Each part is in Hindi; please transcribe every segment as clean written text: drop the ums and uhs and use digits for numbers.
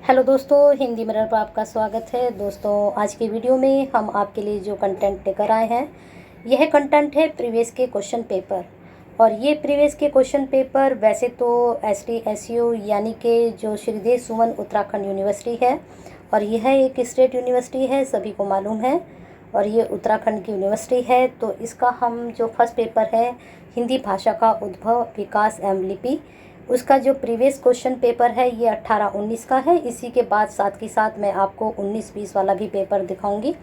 हेलो दोस्तों, हिंदी मिरर पर आपका स्वागत है। दोस्तों, आज की वीडियो में हम आपके लिए जो कंटेंट लेकर आए हैं, यह कंटेंट है प्रीवियस के क्वेश्चन पेपर। और ये प्रीवियस के क्वेश्चन पेपर वैसे तो SDSU यानी कि जो श्रीदेव सुमन उत्तराखंड यूनिवर्सिटी है, और यह एक स्टेट यूनिवर्सिटी है, सभी को मालूम है, और ये उत्तराखंड की यूनिवर्सिटी है। तो इसका हम जो फर्स्ट पेपर है हिंदी भाषा का उद्भव, विकास एवं लिपि, उसका जो प्रीवियस क्वेश्चन पेपर है ये 18-19 का है। इसी के बाद साथ के साथ मैं आपको 19-20 वाला भी पेपर दिखाऊंगी।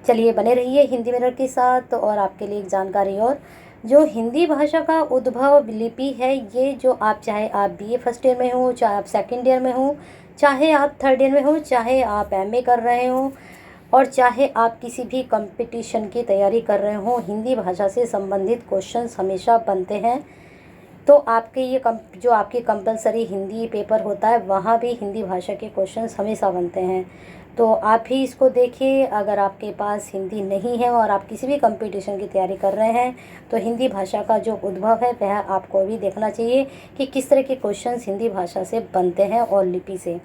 चलिए बने रहिए हिंदी मिरर के साथ। और आपके लिए एक जानकारी और, जो हिंदी भाषा का उद्भव लिपि है, ये जो आप चाहे आप BA फर्स्ट ईयर में हो, चाहे आप सेकेंड ईयर में हो, चाहे आप थर्ड ईयर में हो, चाहे आप MA कर रहे हो, और चाहे आप किसी भी कंपटीशन की तैयारी कर रहे हो, हिंदी भाषा से संबंधित क्वेश्चंस हमेशा बनते हैं। तो आपके ये जो आपकी कंपलसरी हिंदी पेपर होता है, वहाँ भी हिंदी भाषा के क्वेश्चंस हमेशा बनते हैं। तो आप भी इसको देखिए। अगर आपके पास हिंदी नहीं है और आप किसी भी कंपटीशन की तैयारी कर रहे हैं, तो हिंदी भाषा का जो उद्भव है वह आपको भी देखना चाहिए कि किस तरह के क्वेश्चंस हिंदी भाषा से बनते हैं और लिपि से।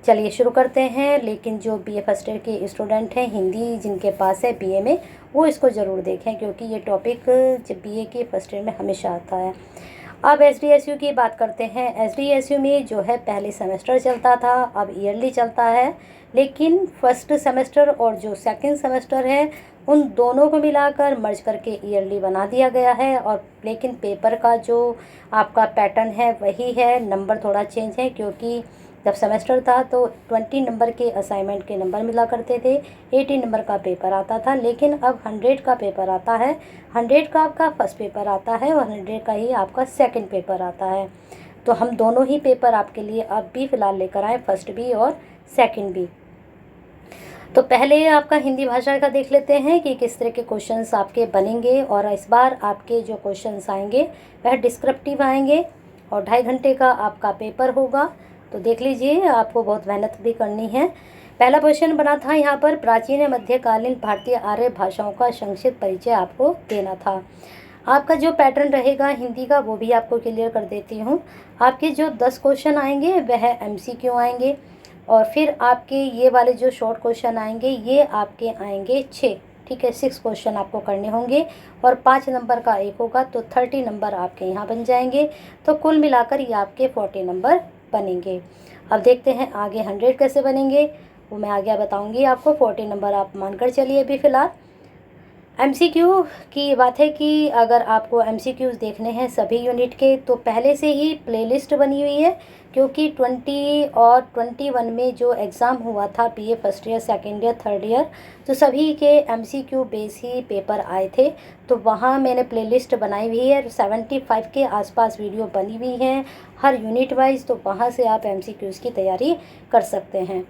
चलिए शुरू करते हैं। लेकिन जो BA फर्स्ट ईयर के स्टूडेंट हैं, हिंदी जिनके पास है BA में, वो इसको ज़रूर देखें, क्योंकि ये टॉपिक जब BA के फर्स्ट ईयर में हमेशा आता है। अब SDSU की बात करते हैं। SDSU में जो है पहले सेमेस्टर चलता था, अब ईयरली चलता है। लेकिन फर्स्ट सेमेस्टर और जो सेकंड सेमेस्टर है, उन दोनों को मिलाकर मर्ज करके ईयरली बना दिया गया है। और लेकिन पेपर का जो आपका पैटर्न है वही है, नंबर थोड़ा चेंज है, क्योंकि जब सेमेस्टर था तो 20 नंबर के असाइनमेंट के नंबर मिला करते थे, 80 नंबर का पेपर आता था। लेकिन अब 100 का पेपर आता है, 100 का आपका फर्स्ट पेपर आता है और 100 का ही आपका सेकंड पेपर आता है। तो हम दोनों ही पेपर आपके लिए अब भी फ़िलहाल लेकर आए, फर्स्ट भी और सेकंड भी। तो पहले आपका हिंदी भाषा का देख लेते हैं कि किस तरह के क्वेश्चंस आपके बनेंगे। और इस बार आपके जो क्वेश्चंस आएंगे वह डिस्क्रिप्टिव आएंगे, और 2.5 घंटे का आपका पेपर होगा। तो देख लीजिए, आपको बहुत मेहनत भी करनी है। पहला क्वेश्चन बना था यहाँ पर, प्राचीन मध्यकालीन भारतीय आर्य भाषाओं का संक्षिप्त परिचय आपको देना था। आपका जो पैटर्न रहेगा हिंदी का, वो भी आपको क्लियर कर देती हूँ। आपके जो 10 क्वेश्चन आएंगे वह MCQ आएंगे, और फिर आपके ये वाले जो शॉर्ट क्वेश्चन आएंगे ये आपके आएंगे 6। ठीक है, 6 क्वेश्चन आपको करने होंगे, और 5 नंबर का एक होगा, तो 30 नंबर आपके यहाँ बन जाएंगे। तो कुल मिलाकर ये आपके 40 नंबर बनेंगे। अब देखते हैं आगे 100 कैसे बनेंगे, वो मैं आगे बताऊंगी आपको। 40 नंबर आप मानकर चलिए अभी फ़िलहाल। MCQ की बात है कि अगर आपको MCQs देखने हैं सभी यूनिट के, तो पहले से ही प्लेलिस्ट बनी हुई है, क्योंकि 20 और 21 में जो एग्ज़ाम हुआ था BA first year, second year, third year, तो सभी के MCQ बेस ही पेपर आए थे। तो वहाँ मैंने प्लेलिस्ट बनाई हुई है, 75 के आसपास वीडियो बनी हुई हैं हर यूनिट वाइज। तो वहाँ से आप MCQs की तैयारी कर सकते हैं।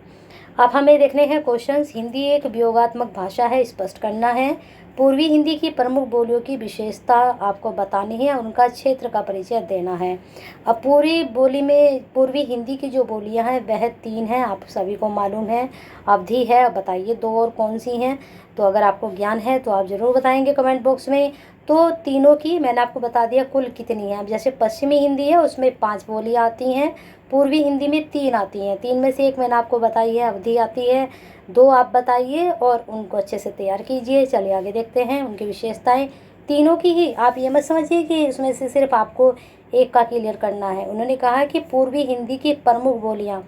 अब हमें देखने हैं क्वेश्चंस। हिंदी एक वियोगात्मक भाषा है, स्पष्ट करना है। पूर्वी हिंदी की प्रमुख बोलियों की विशेषता आपको बतानी है, उनका क्षेत्र का परिचय देना है। अब पूरी बोली में पूर्वी हिंदी की जो बोलियां हैं वह 3 हैं, आप सभी को मालूम है। अवधि है, बताइए 2 और कौन सी हैं। तो अगर आपको ज्ञान है तो आप ज़रूर बताएंगे कमेंट बॉक्स में। तो तीनों की मैंने आपको बता दिया कुल कितनी है। अब जैसे पश्चिमी हिंदी है, उसमें 5 बोलियाँ आती हैं। पूर्वी हिंदी में 3 आती हैं, 3 में से एक मैंने आपको बताई है, अवधि आती है। 2 आप बताइए और उनको अच्छे से तैयार कीजिए। चलिए आगे देखते हैं उनकी विशेषताएं। तीनों की ही, आप ये मत समझिए कि उसमें से सिर्फ आपको एक का क्लियर करना है। उन्होंने कहा कि पूर्वी हिंदी की प्रमुख बोलियाँ,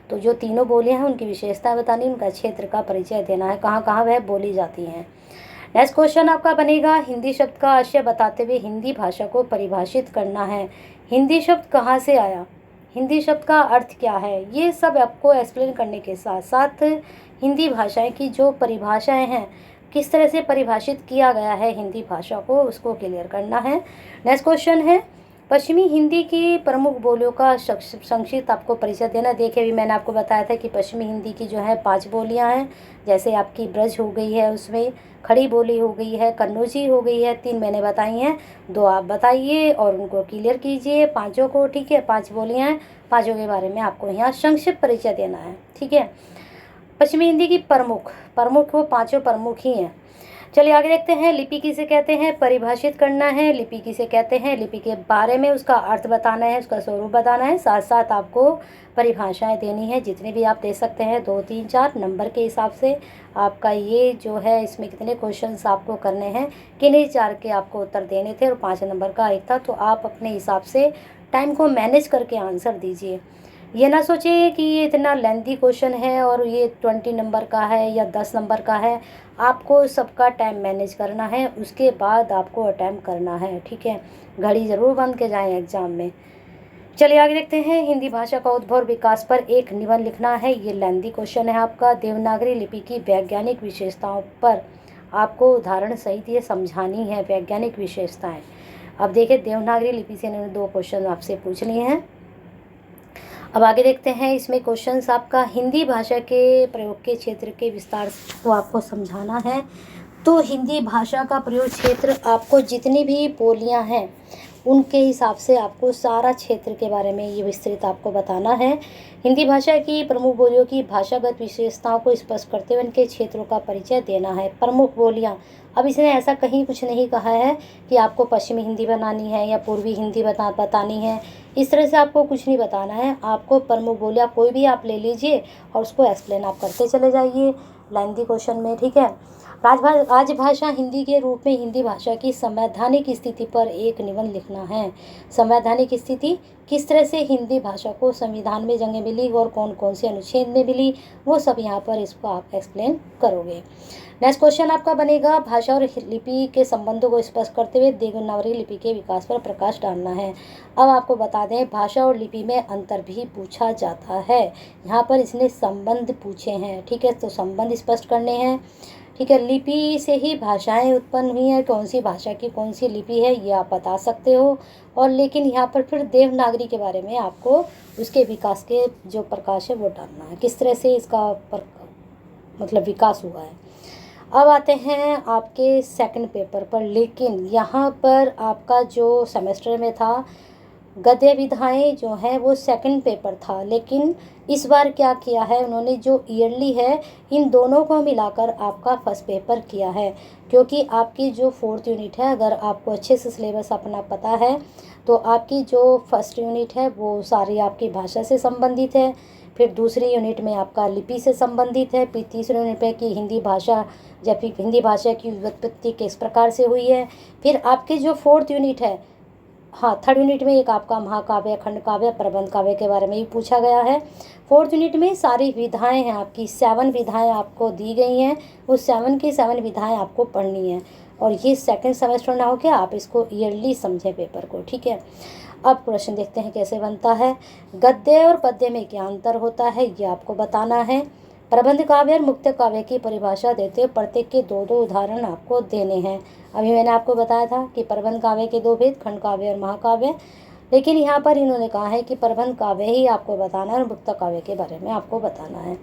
तो जो तीनों बोलियाँ हैं उनकी विशेषताएं बतानी, उनका क्षेत्र का परिचय देना है, कहाँ कहाँ वह बोली जाती हैं। नेक्स्ट क्वेश्चन आपका बनेगा, हिंदी शब्द का आशय बताते हुए हिंदी भाषा को परिभाषित करना है। हिंदी शब्द कहाँ से आया, हिंदी शब्द का अर्थ क्या है, ये सब आपको एक्सप्लेन करने के साथ साथ हिंदी भाषाएं की जो परिभाषाएं हैं, किस तरह से परिभाषित किया गया है हिंदी भाषा को, उसको क्लियर करना है। नेक्स्ट क्वेश्चन है, पश्चिमी हिंदी की प्रमुख बोलियों का संक्षिप्त आपको परिचय देना। देखिए, अभी मैंने आपको बताया था कि पश्चिमी हिंदी की जो है 5 बोलियां हैं। जैसे आपकी ब्रज हो गई है, उसमें खड़ी बोली हो गई है, कन्नौजी हो गई है, 3 मैंने बताई हैं, 2 आप बताइए और उनको क्लियर कीजिए पाँचों को। ठीक है, 5 बोलियां हैं, पाँचों के बारे में आपको यहाँ संक्षिप्त परिचय देना है। ठीक है, पश्चिमी हिंदी की प्रमुख वो 5 प्रमुख ही हैं। चलिए आगे देखते हैं। लिपि किसे कहते हैं, परिभाषित करना है। लिपि किसे कहते हैं, लिपि के बारे में उसका अर्थ बताना है, उसका स्वरूप बताना है, साथ साथ आपको परिभाषाएं देनी है। जितने भी आप दे सकते हैं, 2, 3, 4 नंबर के हिसाब से आपका ये जो है, इसमें कितने क्वेश्चंस आपको करने हैं, किन्हीं 4 के आपको उत्तर देने थे और 5 नंबर का एक था। तो आप अपने हिसाब से टाइम को मैनेज करके आंसर दीजिए। ये ना सोचिए कि ये इतना लेंथी क्वेश्चन है और ये 20 नंबर का है या 10 नंबर का है। आपको सबका टाइम मैनेज करना है, उसके बाद आपको अटैम्प्ट करना है, ठीक है। घड़ी ज़रूर बंद के जाएं एग्ज़ाम में। चलिए आगे देखते हैं। हिंदी भाषा का उद्भव और विकास पर एक निबंध लिखना है। ये लेंथी क्वेश्चन है आपका। देवनागरी लिपि की वैज्ञानिक विशेषताओं पर आपको उदाहरण सहित ये समझानी है, वैज्ञानिक विशेषताएँ। अब देखिए, देवनागरी लिपि से इन्होंने 2 क्वेश्चन आपसे पूछ लिए हैं। अब आगे देखते हैं। इसमें क्वेश्चंस आपका हिंदी भाषा के प्रयोग के क्षेत्र के विस्तार को आपको समझाना है। तो हिंदी भाषा का प्रयोग क्षेत्र, आपको जितनी भी बोलियां हैं उनके हिसाब से आपको सारा क्षेत्र के बारे में ये विस्तृत आपको बताना है। हिंदी भाषा की प्रमुख बोलियों की भाषागत विशेषताओं को स्पष्ट करते हुए उनके क्षेत्रों का परिचय देना है। प्रमुख बोलियाँ, अब इसने ऐसा कहीं कुछ नहीं कहा है कि आपको पश्चिमी हिंदी बनानी है या पूर्वी हिंदी बतानी है। इस तरह से आपको कुछ नहीं बताना है। आपको प्रमुख बोलियाँ कोई भी आप ले लीजिए और उसको एक्सप्लेन आप करते चले जाइए लेंथी क्वेश्चन में, ठीक है। राजभाषा हिंदी के रूप में हिंदी भाषा की संवैधानिक स्थिति पर एक निबंध लिखना है। संवैधानिक स्थिति, किस तरह से हिंदी भाषा को संविधान में जगह मिली और कौन कौन से अनुच्छेद में मिली, वो सब यहाँ पर इसको आप एक्सप्लेन करोगे। नेक्स्ट क्वेश्चन आपका बनेगा, भाषा और लिपि के संबंधों को स्पष्ट करते हुए देवनागरी लिपि के विकास पर प्रकाश डालना है। अब आपको बता दें, भाषा और लिपि में अंतर भी पूछा जाता है। यहाँ पर इसने संबंध पूछे हैं, ठीक है, तो संबंध स्पष्ट करने हैं, ठीक है। लिपि से ही भाषाएं उत्पन्न हुई हैं, कौन सी भाषा की कौन सी लिपि है ये आप बता सकते हो। और लेकिन यहाँ पर फिर देवनागरी के बारे में आपको उसके विकास के जो प्रकाश है वो डालना है, किस तरह से इसका मतलब विकास हुआ है। अब आते हैं आपके सेकंड पेपर पर। लेकिन यहाँ पर आपका जो सेमेस्टर में था, गद्य विधाएं जो हैं वो सेकंड पेपर था। लेकिन इस बार क्या किया है उन्होंने, जो ईयरली है इन दोनों को मिलाकर आपका फर्स्ट पेपर किया है। क्योंकि आपकी जो 4th यूनिट है, अगर आपको अच्छे से सिलेबस अपना पता है तो आपकी जो फर्स्ट यूनिट है वो सारी आपकी भाषा से संबंधित है। फिर दूसरी यूनिट में आपका लिपि से संबंधित है। फिर तीसरी यूनिट में की हिंदी भाषा, जबकि हिंदी भाषा की व्युत्पत्ति किस प्रकार से हुई है। फिर आपकी जो 4th यूनिट है, हाँ 3rd यूनिट में एक आपका महाकाव्य, खंड काव्य, प्रबंध काव्य के बारे में ही पूछा गया है। 4th यूनिट में सारी विधाएं हैं आपकी, 7 विधाएं आपको दी गई हैं। उस 7 की 7 विधाएं आपको पढ़नी है। और ये सेकंड सेमेस्टर ना हो के आप इसको ईयरली समझें पेपर को, ठीक है। अब क्वेश्चन देखते हैं कैसे बनता है। गद्य और पद्य में क्या अंतर होता है ये आपको बताना है। प्रबंध काव्य और मुक्त काव्य की परिभाषा देते हुए प्रत्येक के 2-2 उदाहरण आपको देने हैं। अभी मैंने आपको बताया था कि प्रबंध काव्य के 2 भेद, खंड काव्य और महाकाव्य। लेकिन यहाँ पर इन्होंने कहा है कि प्रबंध काव्य ही आपको बताना है और मुक्त काव्य के बारे में आपको बताना है।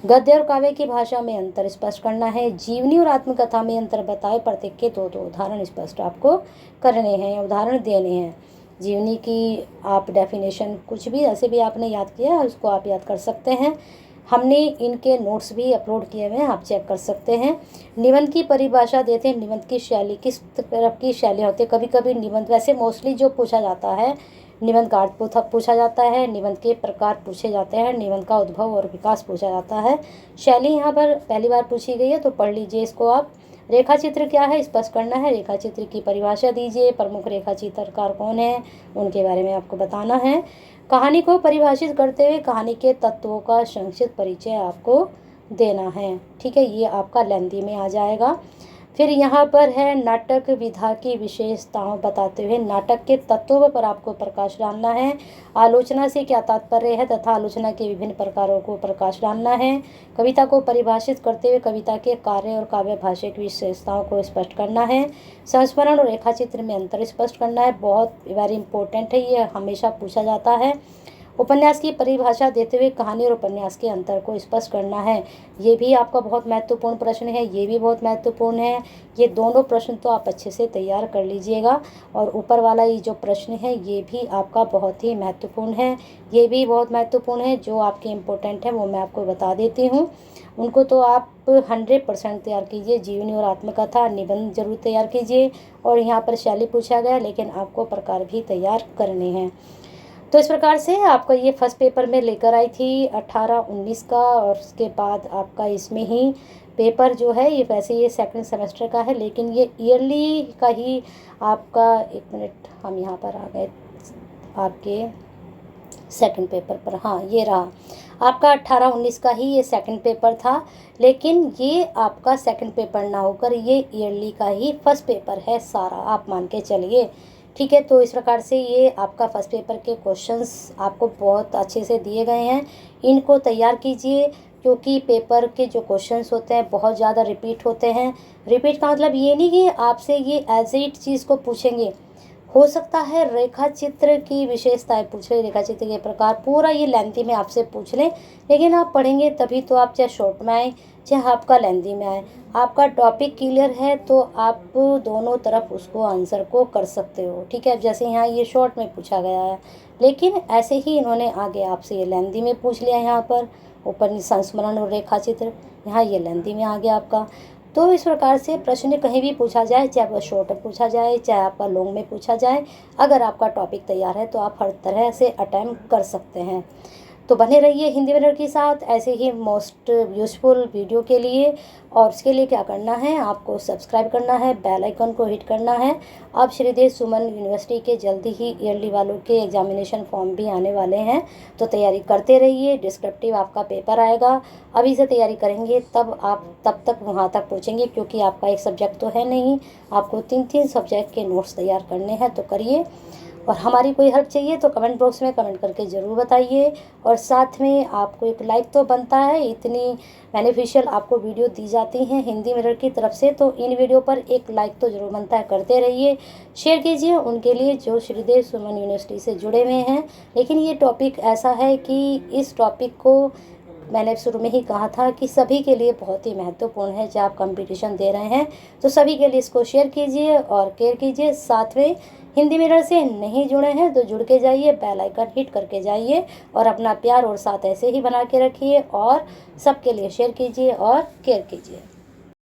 गद्य और काव्य की भाषा में अंतर स्पष्ट करना है। जीवनी और आत्मकथा में अंतर बताए प्रत्येक के 2-2 उदाहरण स्पष्ट आपको करने हैं, उदाहरण देने हैं। जीवनी की आप डेफिनेशन कुछ भी ऐसे भी आपने याद किया है उसको आप याद कर सकते हैं। हमने इनके नोट्स भी अपलोड किए हुए हैं, आप चेक कर सकते हैं। निबंध की परिभाषा देते हैं। निबंध की शैली, किस तरह की शैली होती है। कभी कभी निबंध, वैसे मोस्टली जो पूछा जाता है निबंध का अर्थ पूछा जाता है, निबंध के प्रकार पूछे जाते हैं, निबंध का उद्भव और विकास पूछा जाता है। शैली यहाँ पर पहली बार पूछी गई है तो पढ़ लीजिए इसको आप। रेखा चित्र क्या है स्पष्ट करना है। रेखा चित्र की परिभाषा दीजिए। प्रमुख रेखा चित्रकार कौन है उनके बारे में आपको बताना है। कहानी को परिभाषित करते हुए कहानी के तत्वों का संक्षिप्त परिचय आपको देना है, ठीक है। ये आपका लेंथी में आ जाएगा। फिर यहाँ पर है नाटक विधा की विशेषताओं बताते हुए नाटक के तत्वों पर आपको प्रकाश डालना है। आलोचना से क्या तात्पर्य है तथा आलोचना के विभिन्न प्रकारों को प्रकाश डालना है। कविता को परिभाषित करते हुए कविता के कार्य और काव्य भाषा की विशेषताओं को स्पष्ट करना है। संस्मरण और रेखाचित्र में अंतर स्पष्ट करना है। बहुत वेरी इंपॉर्टेंट है, ये हमेशा पूछा जाता है। उपन्यास की परिभाषा देते हुए कहानी और उपन्यास के अंतर को स्पष्ट करना है। ये भी आपका बहुत महत्वपूर्ण प्रश्न है, ये भी बहुत महत्वपूर्ण है। ये दोनों प्रश्न तो आप अच्छे से तैयार कर लीजिएगा। और ऊपर वाला ये जो प्रश्न है ये भी आपका बहुत ही महत्वपूर्ण है, ये भी बहुत महत्वपूर्ण है। जो आपके इम्पोर्टेंट है वो मैं आपको बता देती हूँ, उनको तो आप 100% तैयार कीजिए। जीवनी और आत्मकथा निबंध जरूर तैयार कीजिए। और यहाँ पर शैली पूछा गया, लेकिन आपको प्रकार भी तैयार करने हैं। तो इस प्रकार से आपका ये फर्स्ट पेपर में लेकर आई थी 18-19 का। और उसके बाद आपका इसमें ही पेपर जो है ये वैसे ये सेकंड सेमेस्टर का है, लेकिन ये ईयरली का ही आपका, एक मिनट हम यहाँ पर आ गए आपके सेकंड पेपर पर। हाँ, ये रहा आपका 18-19 का ही ये सेकंड पेपर था, लेकिन ये आपका सेकंड पेपर ना होकर ये ईयरली का ही फर्स्ट पेपर है सारा, आप मान के चलिए। ठीक है, तो इस प्रकार से ये आपका फर्स्ट पेपर के क्वेश्चंस आपको बहुत अच्छे से दिए गए हैं, इनको तैयार कीजिए। क्योंकि पेपर के जो क्वेश्चंस होते हैं बहुत ज़्यादा रिपीट होते हैं। रिपीट का मतलब ये नहीं कि आपसे ये एज इट चीज़ को पूछेंगे, हो सकता है रेखा चित्र की विशेषताएं पूछ ले, रेखा चित्र के प्रकार पूरा ये लेंथी में आपसे पूछ लें, लेकिन आप पढ़ेंगे तभी तो आप चाहे शॉर्ट में आए चाहे आपका लेंथी में आए। आपका टॉपिक क्लियर है तो आप दोनों तरफ उसको आंसर को कर सकते हो। ठीक है, जैसे यहाँ ये शॉर्ट में पूछा गया है, लेकिन ऐसे ही इन्होंने आगे आपसे ये लेंथी में पूछ लिया। यहाँ पर ऊपर संस्मरण और रेखा चित्र, यहाँ ये लेंथी में आ गया आपका। तो इस प्रकार से प्रश्न कहीं भी पूछा जाए, चाहे वह शॉर्ट में पूछा जाए चाहे आपका लॉन्ग में पूछा जाए, अगर आपका टॉपिक तैयार है तो आप हर तरह से अटेम्प्ट कर सकते हैं। तो बने रहिए हिंदी मिरर के साथ ऐसे ही मोस्ट यूज़फुल वीडियो के लिए। और उसके लिए क्या करना है, आपको सब्सक्राइब करना है, बेल आइकन को हिट करना है। अब श्रीदेव सुमन यूनिवर्सिटी के जल्दी ही ईयरली वालों के एग्जामिनेशन फॉर्म भी आने वाले हैं, तो तैयारी करते रहिए। डिस्क्रिप्टिव आपका पेपर आएगा, अभी से तैयारी करेंगे तब आप तब तक वहाँ तक पहुँचेंगे, क्योंकि आपका एक सब्जेक्ट तो है नहीं, आपको 3-3 सब्जेक्ट के नोट्स तैयार करने हैं। तो करिए, और हमारी कोई हेल्प चाहिए तो कमेंट बॉक्स में कमेंट करके ज़रूर बताइए। और साथ में आपको एक लाइक तो बनता है, इतनी बेनिफिशियल आपको वीडियो दी जाती हैं हिंदी मिरर की तरफ से, तो इन वीडियो पर एक लाइक तो ज़रूर बनता है, करते रहिए। शेयर कीजिए उनके लिए जो श्रीदेव सुमन यूनिवर्सिटी से जुड़े हुए हैं। लेकिन ये टॉपिक ऐसा है कि इस टॉपिक को मैंने शुरू में ही कहा था कि सभी के लिए बहुत ही महत्वपूर्ण है। जब आप कंपटीशन दे रहे हैं तो सभी के लिए इसको शेयर कीजिए और केयर कीजिए। साथ में हिंदी मिरर से नहीं जुड़े हैं तो जुड़ के जाइए, बेल आइकन हिट करके जाइए और अपना प्यार और साथ ऐसे ही बना के रखिए और सबके लिए शेयर कीजिए और केयर कीजिए।